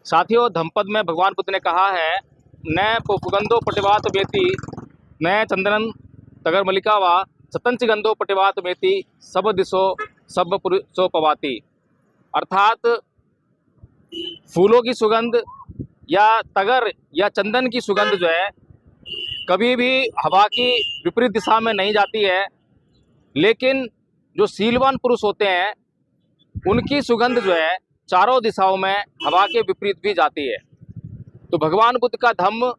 साथियों, धम्पद में भगवान बुद्ध ने कहा है, न पुगंदो पटिवात बेती न चंदनन तगर मलिकावा सतंच गंधो पटिवात मेती सब दिशो सब पुरुषो पवाती। अर्थात फूलों की सुगंध या तगर या चंदन की सुगंध जो है कभी भी हवा की विपरीत दिशा में नहीं जाती है, लेकिन जो शीलवान पुरुष होते हैं उनकी सुगंध जो है चारों दिशाओं में हवा के विपरीत भी जाती है। तो भगवान बुद्ध का धम्म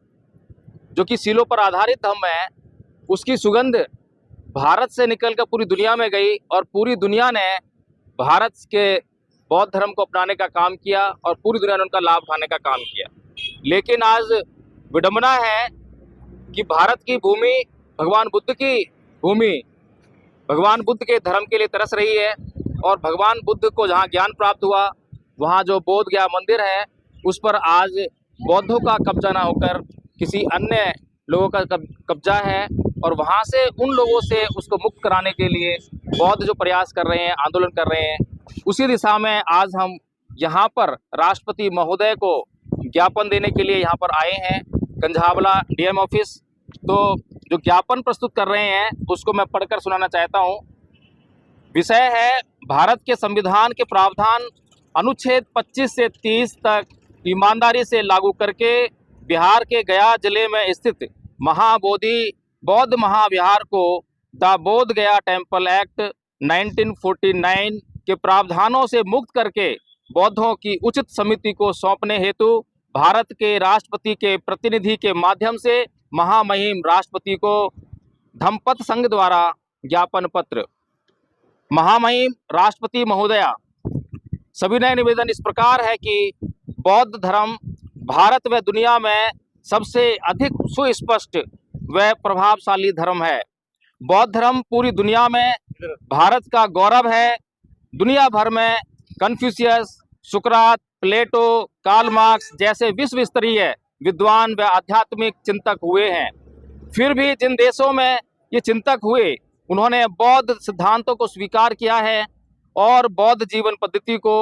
जो कि शीलों पर आधारित धम्म है, उसकी सुगंध भारत से निकलकर पूरी दुनिया में गई और पूरी दुनिया ने भारत के बौद्ध धर्म को अपनाने का काम किया और पूरी दुनिया ने उनका लाभ उठाने का काम किया। लेकिन आज विडंबना है कि भारत की भूमि, भगवान बुद्ध की भूमि, भगवान बुद्ध के धर्म के लिए तरस रही है और भगवान बुद्ध को जहाँ ज्ञान प्राप्त हुआ वहाँ जो बोध गया मंदिर है उस पर आज बौद्धों का कब्जा ना होकर किसी अन्य लोगों का कब्जा है और वहाँ से उन लोगों से उसको मुक्त कराने के लिए बौद्ध जो प्रयास कर रहे हैं, आंदोलन कर रहे हैं, उसी दिशा में आज हम यहाँ पर राष्ट्रपति महोदय को ज्ञापन देने के लिए यहाँ पर आए हैं, कंझावला डीएम ऑफिस। तो जो ज्ञापन प्रस्तुत कर रहे हैं उसको मैं पढ़कर सुनाना चाहता हूँ। विषय है, भारत के संविधान के प्रावधान अनुच्छेद 25 से 30 तक ईमानदारी से लागू करके बिहार के गया जिले में स्थित महाबोधि बौद्ध महाविहार को द बोध गया टेम्पल एक्ट 1949 के प्रावधानों से मुक्त करके बौद्धों की उचित समिति को सौंपने हेतु भारत के राष्ट्रपति के प्रतिनिधि के माध्यम से महामहिम राष्ट्रपति को धम्पद संघ द्वारा ज्ञापन पत्र। महामहिम राष्ट्रपति महोदया, सविनय निवेदन इस प्रकार है कि बौद्ध धर्म भारत व दुनिया में सबसे अधिक सुस्पष्ट व प्रभावशाली धर्म है। बौद्ध धर्म पूरी दुनिया में भारत का गौरव है। दुनिया भर में कन्फ्यूशियस, सुकरात, प्लेटो, कार्ल मार्क्स जैसे विश्व स्तरीय विद्वान व आध्यात्मिक चिंतक हुए हैं। फिर भी जिन देशों में ये चिंतक हुए उन्होंने बौद्ध सिद्धांतों को स्वीकार किया है और बौद्ध जीवन पद्धति को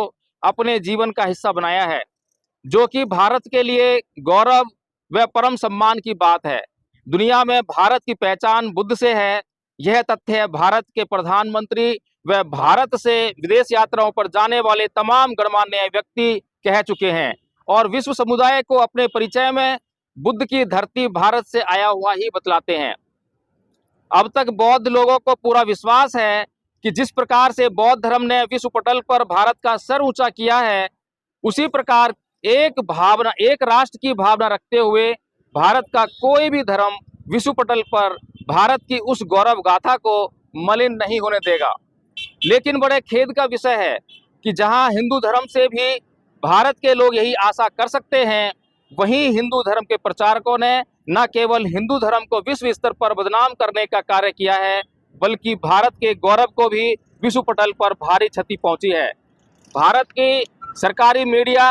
अपने जीवन का हिस्सा बनाया है, जो कि भारत के लिए गौरव व परम सम्मान की बात है। दुनिया में भारत की पहचान बुद्ध से है। यह तथ्य भारत के प्रधानमंत्री व भारत से विदेश यात्राओं पर जाने वाले तमाम गणमान्य व्यक्ति कह चुके हैं और विश्व समुदाय को अपने परिचय में बुद्ध की धरती भारत से आया हुआ ही बतलाते हैं। अब तक बौद्ध लोगों को पूरा विश्वास है कि जिस प्रकार से बौद्ध धर्म ने विश्व पटल पर भारत का सर ऊंचा किया है, उसी प्रकार एक राष्ट्र की भावना रखते हुए भारत का कोई भी धर्म विश्व पटल पर भारत की उस गौरव गाथा को मलिन नहीं होने देगा। लेकिन बड़े खेद का विषय है कि जहां हिंदू धर्म से भी भारत के लोग यही आशा कर सकते हैं, वहीं हिंदू धर्म के प्रचारकों ने न केवल हिंदू धर्म को विश्व स्तर पर बदनाम करने का कार्य किया है, बल्कि भारत के गौरव को भी विश्व पटल पर भारी क्षति पहुंची है। भारत की सरकारी मीडिया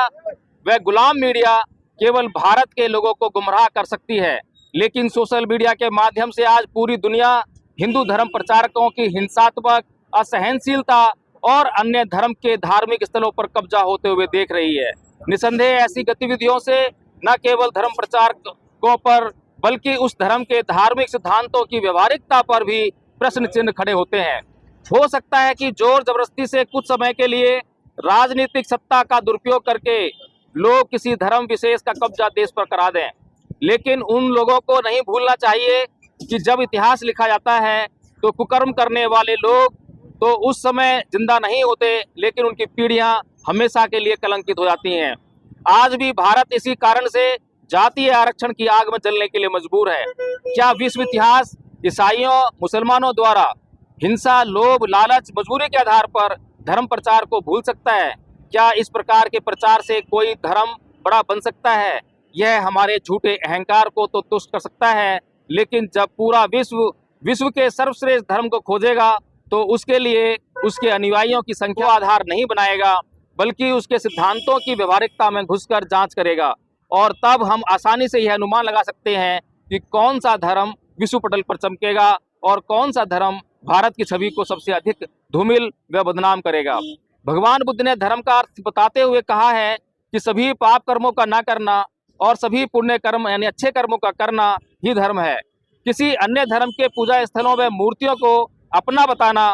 व गुलाम मीडिया केवल भारत के लोगों को गुमराह कर सकती है, लेकिन सोशल मीडिया के माध्यम से आज पूरी दुनिया हिंदू धर्म प्रचारकों की हिंसात्मक, असहनशीलता और अन्य धर्म के धार्मिक स्थलों पर कब्जा होते हुए देख रही है। निसंदेह ऐसी गतिविधियों से न केवल धर्म प्रचारकों पर बल्कि उस धर्म के धार्मिक सिद्धांतों की व्यवहारिकता पर भी प्रश्न चिन्ह खड़े होते हैं। हो सकता है कि जोर जबरदस्ती से कुछ समय के लिए राजनीतिक सत्ता का दुरुपयोग करके लोग किसी धर्म विशेष का कब्जा देश पर करा दें, लेकिन उन लोगों को नहीं भूलना चाहिए कि जब इतिहास लिखा जाता है तो कुकर्म करने वाले लोग तो उस समय जिंदा नहीं होते, लेकिन उनकी पीढ़ियां हमेशा के लिए कलंकित हो जाती हैं। आज भी भारत इसी कारण से जातीय आरक्षण की आग में जलने के लिए मजबूर है। क्या विश्व इतिहास ईसाइयों, मुसलमानों द्वारा हिंसा, लोभ, लालच, मजबूरी के आधार पर धर्म प्रचार को भूल सकता है? क्या इस प्रकार के प्रचार से कोई धर्म बड़ा बन सकता है? यह हमारे झूठे अहंकार को तो तुष्ट कर सकता है, लेकिन जब पूरा विश्व के सर्वश्रेष्ठ धर्म को खोजेगा तो उसके लिए उसके अनुयायियों की संख्या आधार नहीं बनाएगा, बल्कि उसके सिद्धांतों की व्यवहारिकता में घुसकर जांच करेगा और तब हम आसानी से यह अनुमान लगा सकते हैं कि कौन सा धर्म विश्व पटल पर चमकेगा और कौन सा धर्म भारत की छवि को सबसे अधिक धूमिल व बदनाम करेगा। भगवान बुद्ध ने धर्म का अर्थ बताते हुए कहा है कि सभी पाप कर्मों का ना करना और सभी पुण्य कर्म यानी अच्छे कर्मों का करना ही धर्म है। किसी अन्य धर्म के पूजा स्थलों में मूर्तियों को अपना बताना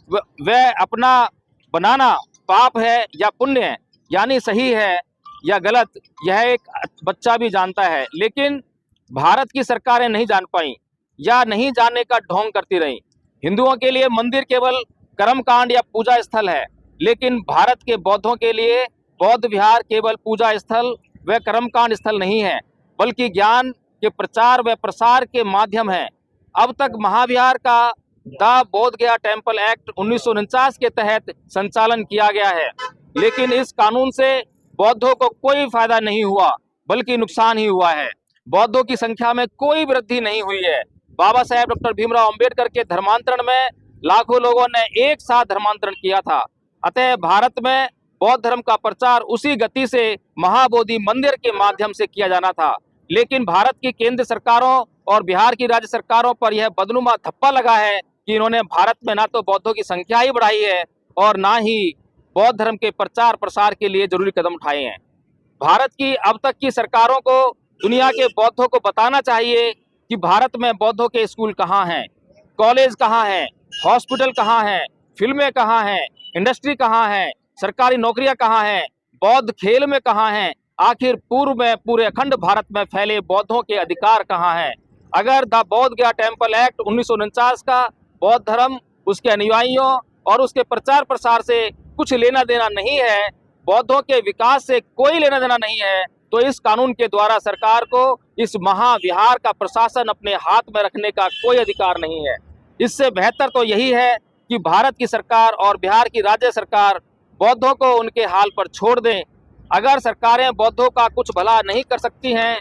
व अपना बनाना पाप है या पुण्य है, यानी सही है या गलत, यह एक बच्चा भी जानता है। लेकिन भारत की सरकारें नहीं जान पाई या नहीं जानने का ढोंग करती रहीं। हिंदुओं के लिए मंदिर केवल कर्मकांड या पूजा स्थल है, लेकिन भारत के बौद्धों के लिए बौद्ध विहार केवल पूजा स्थल व कर्मकांड स्थल नहीं है, बल्कि ज्ञान के प्रचार व प्रसार के माध्यम है। अब तक महाविहार का द बोध गया टेम्पल एक्ट 1949 के तहत संचालन किया गया है, लेकिन इस कानून से बौद्धों को कोई फायदा नहीं हुआ, बल्कि नुकसान ही हुआ है। बौद्धों की संख्या में कोई वृद्धि नहीं हुई है। बाबा साहेब डॉक्टर भीमराव अंबेडकर के धर्मांतरण में लाखों लोगों ने एक साथ धर्मांतरण किया था। अतः भारत में बौद्ध धर्म का प्रचार उसी गति से महाबोधि मंदिर के माध्यम से किया जाना था, लेकिन भारत की केंद्र सरकारों और बिहार की राज्य सरकारों पर यह बदनुमा धप्पा लगा है कि इन्होंने भारत में ना तो बौद्धों की संख्या ही बढ़ाई है और ना ही बौद्ध धर्म के प्रचार प्रसार के लिए जरूरी कदम उठाए हैं। भारत की अब तक की सरकारों को दुनिया के बौद्धों को बताना चाहिए कि भारत में बौद्धों के स्कूल कहाँ हैं, कॉलेज कहाँ हैं, हॉस्पिटल कहाँ हैं, फिल्में कहाँ हैं, इंडस्ट्री कहाँ है, सरकारी नौकरियां कहाँ हैं, बौद्ध खेल में कहाँ हैं, आखिर पूर्व में पूरे अखंड भारत में फैले बौद्धों के अधिकार कहाँ हैं। अगर द बोध गया टेम्पल एक्ट 1949 का बौद्ध धर्म, उसके अनुयायियों और उसके प्रचार प्रसार से कुछ लेना देना नहीं है, बौद्धों के विकास से कोई लेना देना नहीं है, तो इस कानून के द्वारा सरकार को इस महाविहार का प्रशासन अपने हाथ में रखने का कोई अधिकार नहीं है। इससे बेहतर तो यही है कि भारत की सरकार और बिहार की राज्य सरकार बौद्धों को उनके हाल पर छोड़ दें। अगर सरकारें बौद्धों का कुछ भला नहीं कर सकती हैं,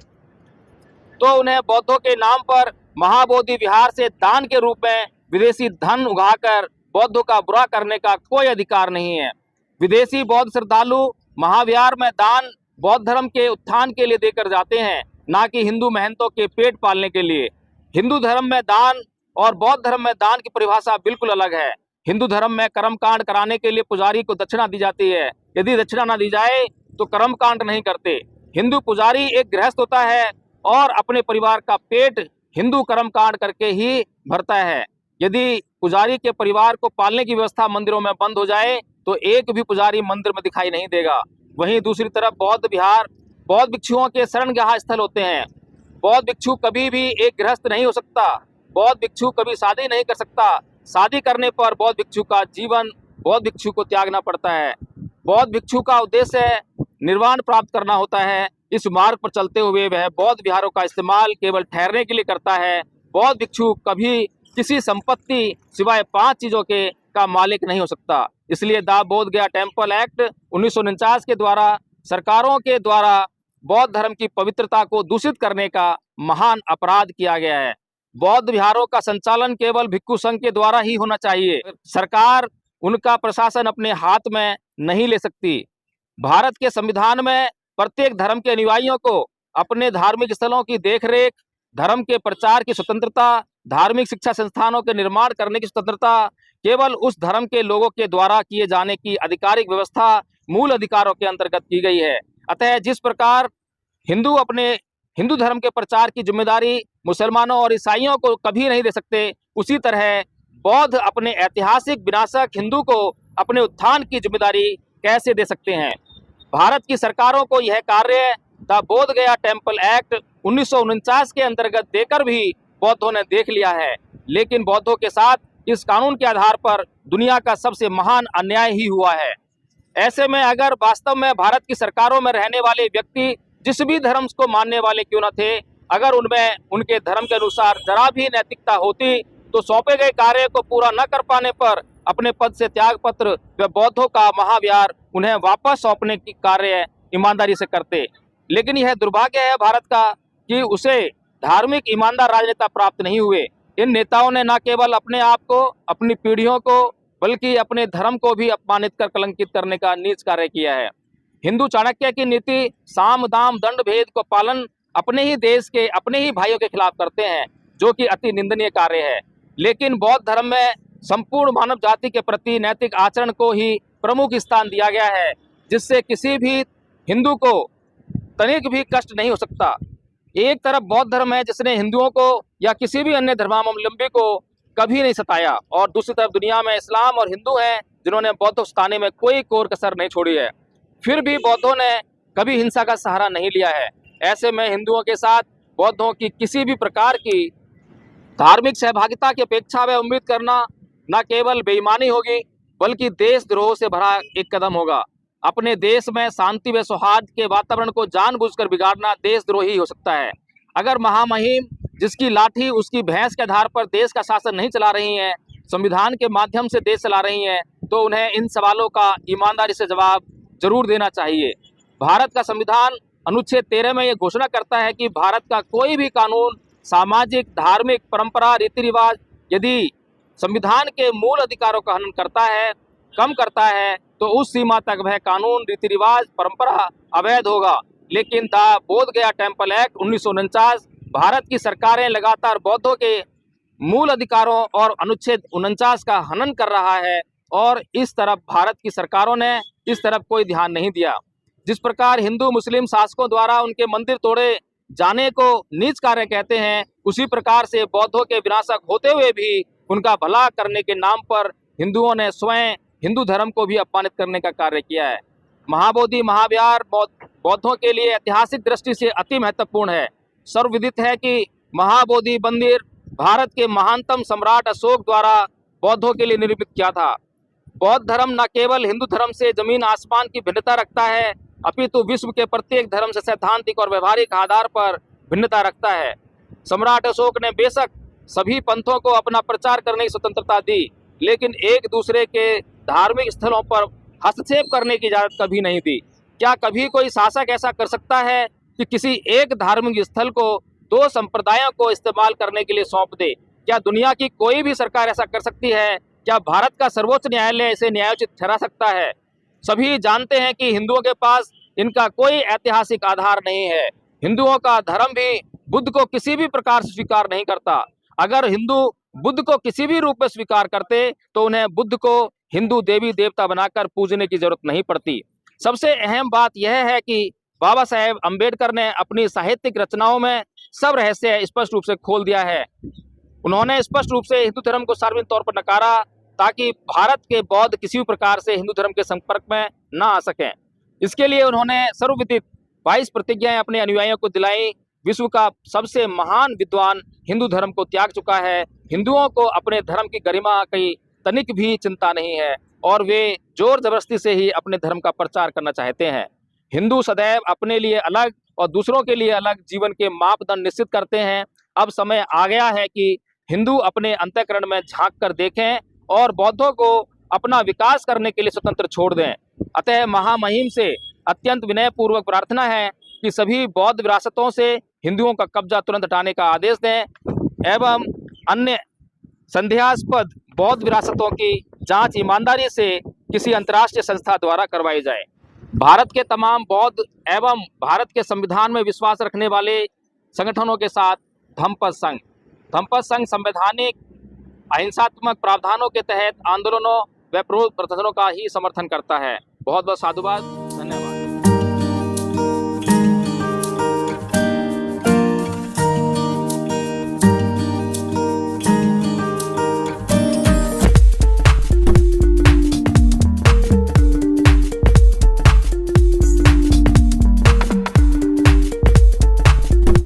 तो उन्हें बौद्धों के नाम पर महाबोधि विहार से दान के रूप में विदेशी धन उगाकर बौद्धों का बुरा करने का कोई अधिकार नहीं है। विदेशी बौद्ध श्रद्धालु महाविहार में दान बौद्ध धर्म के उत्थान के लिए देकर जाते हैं, ना कि हिंदू महंतों के पेट पालने के लिए। हिंदू धर्म में दान और बौद्ध धर्म में दान की परिभाषा बिल्कुल अलग है। हिंदू धर्म में कर्मकांड कराने के लिए पुजारी को दक्षिणा दी जाती है। यदि दक्षिणा ना दी जाए तो कर्मकांड नहीं करते। हिंदू पुजारी एक गृहस्थ होता है और अपने परिवार का पेट हिंदू कर्मकांड करके ही भरता है। यदि पुजारी के परिवार को पालने की व्यवस्था मंदिरों में बंद हो जाए तो एक भी पुजारी मंदिर में दिखाई नहीं देगा। वहीं दूसरी तरफ बौद्ध विहार बौद्ध भिक्षुओं के शरणगाह स्थल होते हैं। बौद्ध भिक्षु कभी भी एक गृहस्थ नहीं हो सकता। बौद्ध भिक्षु कभी शादी नहीं कर सकता। शादी करने पर बौद्ध भिक्षु का जीवन बौद्ध भिक्षु को त्यागना पड़ता है। बौद्ध भिक्षु का उद्देश्य निर्वाण प्राप्त करना होता है। इस मार्ग पर चलते हुए वह बौद्ध विहारों का इस्तेमाल केवल ठहरने के लिए करता है। बौद्ध भिक्षु कभी किसी संपत्ति सिवाय 5 चीजों के का मालिक नहीं हो सकता। इसलिए द बोध गया टेम्पल एक्ट 1949 के द्वारा सरकारों के द्वारा बौद्ध धर्म की पवित्रता को दूषित करने का महान अपराध किया गया है। बौद्ध विहारों का संचालन केवल भिक्षु संघ के द्वारा ही होना चाहिए। सरकार उनका प्रशासन अपने हाथ में नहीं ले सकती। भारत के संविधान में प्रत्येक धर्म के अनुयायियों को अपने धार्मिक स्थलों की देखरेख, धर्म के प्रचार की स्वतंत्रता, धार्मिक शिक्षा संस्थानों के निर्माण करने की स्वतंत्रता केवल उस धर्म के लोगों के द्वारा किए जाने की आधिकारिक व्यवस्था मूल अधिकारों के अंतर्गत की गई है। अतः जिस प्रकार हिंदू अपने हिंदू धर्म के प्रचार की जिम्मेदारी मुसलमानों और ईसाइयों को कभी नहीं दे सकते, उसी तरह बौद्ध अपने ऐतिहासिक विनाशक हिंदू को अपने उत्थान की जिम्मेदारी कैसे दे सकते हैं। भारत की सरकारों को यह कार्य द बोध गया टेम्पल एक्ट 1949 के अंतर्गत देकर भी बौद्धों ने देख लिया है, लेकिन बौद्धों के साथ इस कानून के आधार पर दुनिया का सबसे महान अन्याय ही हुआ है। ऐसे में अगर वास्तव में भारत की सरकारों में रहने वाले व्यक्ति जिस भी धर्म को मानने वाले क्यों न थे, अगर उनमें उनके धर्म के अनुसार जरा भी नैतिकता होती तो सौंपे गए कार्य को पूरा न कर पाने पर अपने पद से त्याग पत्र व बौद्धों का महाविहार उन्हें वापस सौंपने की कार्य ईमानदारी से करते। लेकिन यह दुर्भाग्य है भारत का कि उसे धार्मिक ईमानदार राजनेता प्राप्त नहीं हुए। इन नेताओं ने न केवल अपने आप को, अपनी पीढ़ियों को, बल्कि अपने धर्म को भी अपमानित कर कलंकित करने का नीच कार्य किया है। हिंदू चाणक्य की नीति साम दाम दंड भेद को पालन अपने ही देश के अपने ही भाइयों के खिलाफ करते हैं, जो कि अति निंदनीय कार्य है। लेकिन बौद्ध धर्म में संपूर्ण मानव जाति के प्रति नैतिक आचरण को ही प्रमुख स्थान दिया गया है, जिससे किसी भी हिंदू को तनिक भी कष्ट नहीं हो सकता। एक तरफ बौद्ध धर्म है जिसने हिंदुओं को या किसी भी अन्य धर्मावलंबी को कभी नहीं सताया, और दूसरी तरफ दुनिया में इस्लाम और हिंदू हैं जिन्होंने बौद्धों को सताने में कोई कोर कसर नहीं छोड़ी है। फिर भी बौद्धों ने कभी हिंसा का सहारा नहीं लिया है। ऐसे में हिंदुओं के साथ बौद्धों की किसी भी प्रकार की धार्मिक सहभागिता की अपेक्षा व उम्मीद करना न केवल बेईमानी होगी बल्कि देशद्रोह से भरा एक कदम होगा। अपने देश में शांति व सौहार्द के वातावरण को जानबूझकर बिगाड़ना देशद्रोही हो सकता है। अगर महामहिम जिसकी लाठी उसकी भैंस के आधार पर देश का शासन नहीं चला रही हैं, संविधान के माध्यम से देश चला रही हैं, तो उन्हें इन सवालों का ईमानदारी से जवाब जरूर देना चाहिए। भारत का संविधान अनुच्छेद 13 में यह घोषणा करता है कि भारत का कोई भी कानून, सामाजिक, धार्मिक, परंपरा, रीति रिवाज यदि संविधान के मूल अधिकारों का हनन करता है, कम करता है, तो उस सीमा तक वह कानून, रीति रिवाज, परंपरा अवैध होगा। लेकिन द बोध गया टेम्पल एक्ट 1949 भारत की सरकारें लगातार बौद्धों के मूल अधिकारों और अनुच्छेद 49 का हनन कर रहा है, और इस तरफ भारत की सरकारों ने इस तरफ कोई ध्यान नहीं दिया। जिस प्रकार हिंदू मुस्लिम शासकों द्वारा उनके मंदिर तोड़े जाने को नीच कार्य कहते हैं, उसी प्रकार से बौद्धों के विनाशक होते हुए भी उनका भला करने के नाम पर हिंदुओं ने स्वयं हिंदू धर्म को भी अपमानित करने का कार्य किया है। महाबोधि महाविहार बौद्धों के लिए ऐतिहासिक दृष्टि से अति महत्वपूर्ण है। सर्वविदित है कि महाबोधि मंदिर भारत के महानतम सम्राट अशोक द्वारा बौद्धों के लिए निर्मित किया था। बौद्ध धर्म न केवल हिंदू धर्म से जमीन आसमान की भिन्नता रखता है, अपितु विश्व के प्रत्येक धर्म से सैद्धांतिक और व्यवहारिक आधार पर भिन्नता रखता है। सम्राट अशोक ने बेशक सभी पंथों को अपना प्रचार करने की स्वतंत्रता दी, लेकिन एक दूसरे के धार्मिक स्थलों पर हस्तक्षेप करने की इजाजत कभी नहीं दी। क्या कभी कोई शासक ऐसा कर सकता है कि किसी एक धार्मिक स्थल को दो संप्रदायों को इस्तेमाल करने के लिए सौंप दे? क्या दुनिया की कोई भी सरकार ऐसा कर सकती है? क्या भारत का सर्वोच्च न्यायालय इसे न्यायोचित ठहरा सकता है? सभी जानते हैं कि हिंदुओं के पास इनका कोई ऐतिहासिक आधार नहीं है। हिंदुओं का धर्म भी बुद्ध को किसी भी प्रकार से स्वीकार नहीं करता। अगर हिंदू बुद्ध को किसी भी रूप में स्वीकार करते तो उन्हें बुद्ध को हिंदू देवी देवता बनाकर पूजने की जरूरत नहीं पड़ती। सबसे अहम बात यह है कि बाबा साहेब अम्बेडकर ने अपनी साहित्यिक रचनाओं में सब रहस्य स्पष्ट रूप से खोल दिया है। उन्होंने स्पष्ट रूप से हिंदू धर्म को सार्वजनिक तौर पर नकारा ताकि भारत के बौद्ध किसी भी प्रकार से हिंदू धर्म के संपर्क में न आ सकें। इसके लिए उन्होंने सर्वविदित 22 प्रतिज्ञाएं अपने अनुयायियों को दिलाई। विश्व का सबसे महान विद्वान हिंदू धर्म को त्याग चुका है। हिंदुओं को अपने धर्म की गरिमा की तनिक भी चिंता नहीं है और वे जोर जबरदस्ती से ही अपने धर्म का प्रचार करना चाहते हैं। हिंदू सदैव अपने लिए अलग और दूसरों के लिए अलग जीवन के मापदंड निश्चित करते हैं। अब समय आ गया है कि हिंदू अपने अंतःकरण में झांक कर देखें और बौद्धों को अपना विकास करने के लिए स्वतंत्र छोड़ दें। अतः महामहिम से अत्यंत विनयपूर्वक प्रार्थना है कि सभी बौद्ध विरासतों से हिंदुओं का कब्जा तुरंत हटाने का आदेश दें एवं अन्य संदेहास्पद बौद्ध विरासतों की जांच ईमानदारी से किसी अंतर्राष्ट्रीय संस्था द्वारा करवाई जाए। भारत के तमाम बौद्ध एवं भारत के संविधान में विश्वास रखने वाले संगठनों के साथ धम्मपद संघ संवैधानिक अहिंसात्मक प्रावधानों के तहत आंदोलनों व प्रदर्शनों का ही समर्थन करता है। बहुत बहुत साधुवाद।